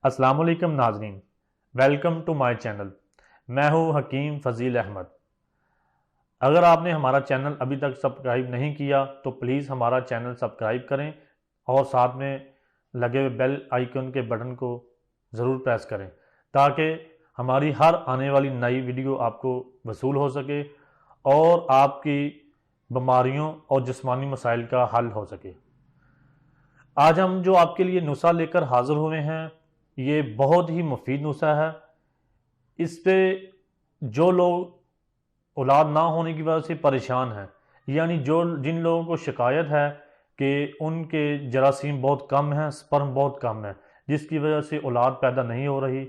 अस्सलाम वालेकुम नाजरीन, वेलकम टू माय चैनल। मैं हूं हकीम फजील अहमद। अगर आपने हमारा चैनल अभी तक सब्सक्राइब नहीं किया तो प्लीज़ हमारा चैनल सब्सक्राइब करें और साथ में लगे हुए बेल आइकन के बटन को ज़रूर प्रेस करें ताकि हमारी हर आने वाली नई वीडियो आपको वसूल हो सके और आपकी बीमारियों और जिस्मानी मसाइल का हल हो सके। आज हम जो आपके लिए नुस्खा लेकर हाज़िर हुए हैं, ये बहुत ही मुफीद नुस्खा है। इस पे जो लोग औलाद ना होने की वजह से परेशान हैं, यानी जिन लोगों को शिकायत है कि उनके जरासीम बहुत कम हैं, स्पर्म बहुत कम है, जिसकी वजह से औलाद पैदा नहीं हो रही,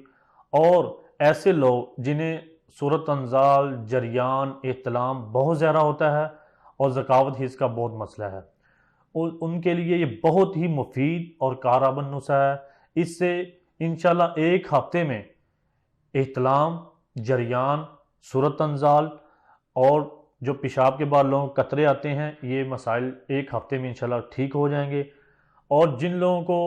और ऐसे लोग जिन्हें सूरत अंजाल, जरियान, एहतलाम बहुत ज़्यादा होता है और ज़कावत हिस्स का बहुत मसला है, उनके लिए ये बहुत ही मुफीद और कारआमद नुस्खा है। इससे इंशाल्लाह एक हफ्ते में एहतलाम, जरियान, सूरत अंजाल और जो पेशाब के बाद लोगों को कतरे आते हैं, ये मसाइल एक हफ्ते में इंशाल्लाह ठीक हो जाएंगे। और जिन लोगों को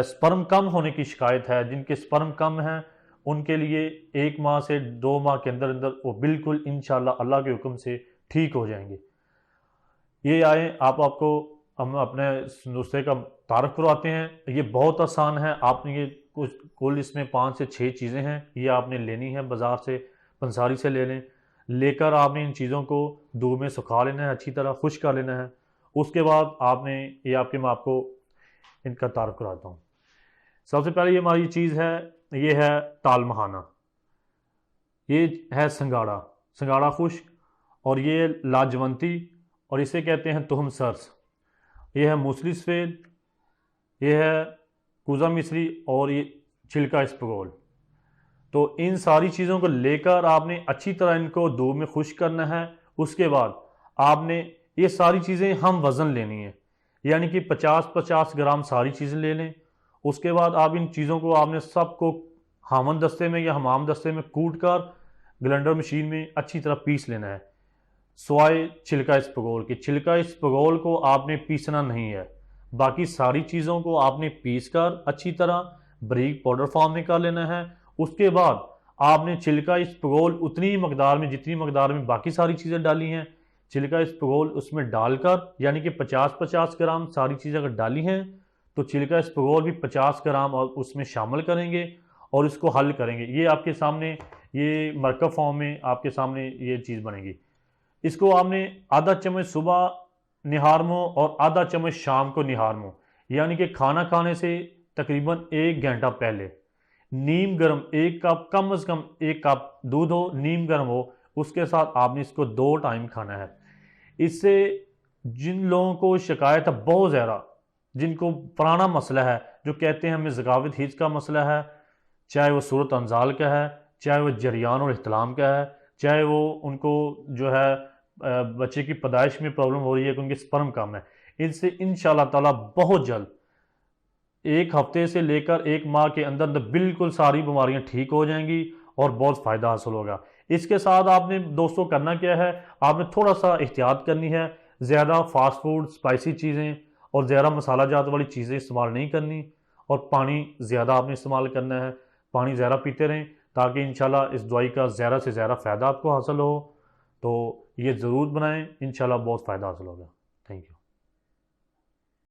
स्पर्म कम होने की शिकायत है, जिनके स्पर्म कम हैं, उनके लिए 1 माह से 2 माह के अंदर अंदर वो बिल्कुल इंशाल्लाह अल्लाह के हुक्म से ठीक हो जाएंगे। ये आए आपको हम अपने नुस्खे का तारफ़ करवाते हैं। ये बहुत आसान है। आपने ये कुल इसमें 5 से 6 चीज़ें हैं, ये आपने लेनी है, बाज़ार से पंसारी से ले लें। लेकर आपने इन चीज़ों को धूप में सुखा लेना है, अच्छी तरह खुश्क कर लेना है। उसके बाद आपने मैं आपको इनका तारफ़ कराता हूँ। सबसे पहले ये हमारी चीज़ है, ये है ताल महाना, ये है संगाड़ा, संगाड़ा खुश्क, और ये लाजवंती, और इसे कहते हैं तुहम सरस, ये है मूसली सफ़ेद, ये है कूज़ा मिस्री, और ये छिलका इसबगोल। तो इन सारी चीज़ों को लेकर आपने अच्छी तरह इनको धूप में खुश्क करना है। उसके बाद आपने ये सारी चीज़ें हम वज़न लेनी है, यानी कि 50-50 ग्राम सारी चीज़ें ले लें। उसके बाद आप इन चीज़ों को आपने सबको हामन दस्ते में या हमाम दस्ते में कूट कर ब्लेंडर मशीन में अच्छी तरह पीस लेना है, स्वाय छिलका इसबगोल के। छिलका इसबगोल को आपने पीसना नहीं है, बाकी सारी चीज़ों को आपने पीस कर अच्छी तरह बारीक पाउडर फॉर्म में कर लेना है। उसके बाद आपने छिलका इसबगोल उतनी मकदार में, जितनी मकदार में बाकी सारी चीज़ें डाली हैं, छिलका इसबगोल उसमें डालकर, यानी कि 50-50 ग्राम सारी चीज़ें अगर डाली हैं तो छिलका इसबगोल भी 50 ग्राम और उसमें शामिल करेंगे और इसको हल करेंगे। ये आपके सामने, ये मरकब फॉर्म में आपके सामने ये चीज़ बनेगी। इसको आपने आधा चम्मच सुबह निहारमो और आधा चम्मच शाम को निहारमो, यानी कि खाना खाने से तकरीबन 1 घंटा पहले नीम गर्म 1 कप, कम से कम 1 कप दूध हो, नीम गर्म हो, उसके साथ आपने इसको 2 टाइम खाना है। इससे जिन लोगों को शिकायत है बहुत ज़्यादा, जिनको पुराना मसला है, जो कहते हैं हमें ज़कावत हिज का मसला है, चाहे वो सूरत अंजाल का है, चाहे वो जरियान और इहतलाम का है, चाहे वो उनको जो है बच्चे की पैदाइश में प्रॉब्लम हो रही है कि उनके स्पर्म कम है, इनसे इंशाअल्लाह ताला बहुत जल्द 1 हफ्ते से लेकर 1 माह के अंदर अंदर बिल्कुल सारी बीमारियां ठीक हो जाएंगी और बहुत फ़ायदा हासिल होगा। इसके साथ आपने दोस्तों करना क्या है, आपने थोड़ा सा एहतियात करनी है। ज़्यादा फास्ट फूड, स्पाइसी चीज़ें और ज़्यादा मसाला जात वाली चीज़ें इस्तेमाल नहीं करनी, और पानी ज़्यादा आपने इस्तेमाल करना है। पानी ज़्यादा पीते रहें ताकि इंशाल्लाह इस दवाई का ज़्यादा से ज़्यादा फ़ायदा आपको हासिल हो। तो ये ज़रूर बनाएं, इंशाल्लाह बहुत फ़ायदा हासिल होगा। Thank you.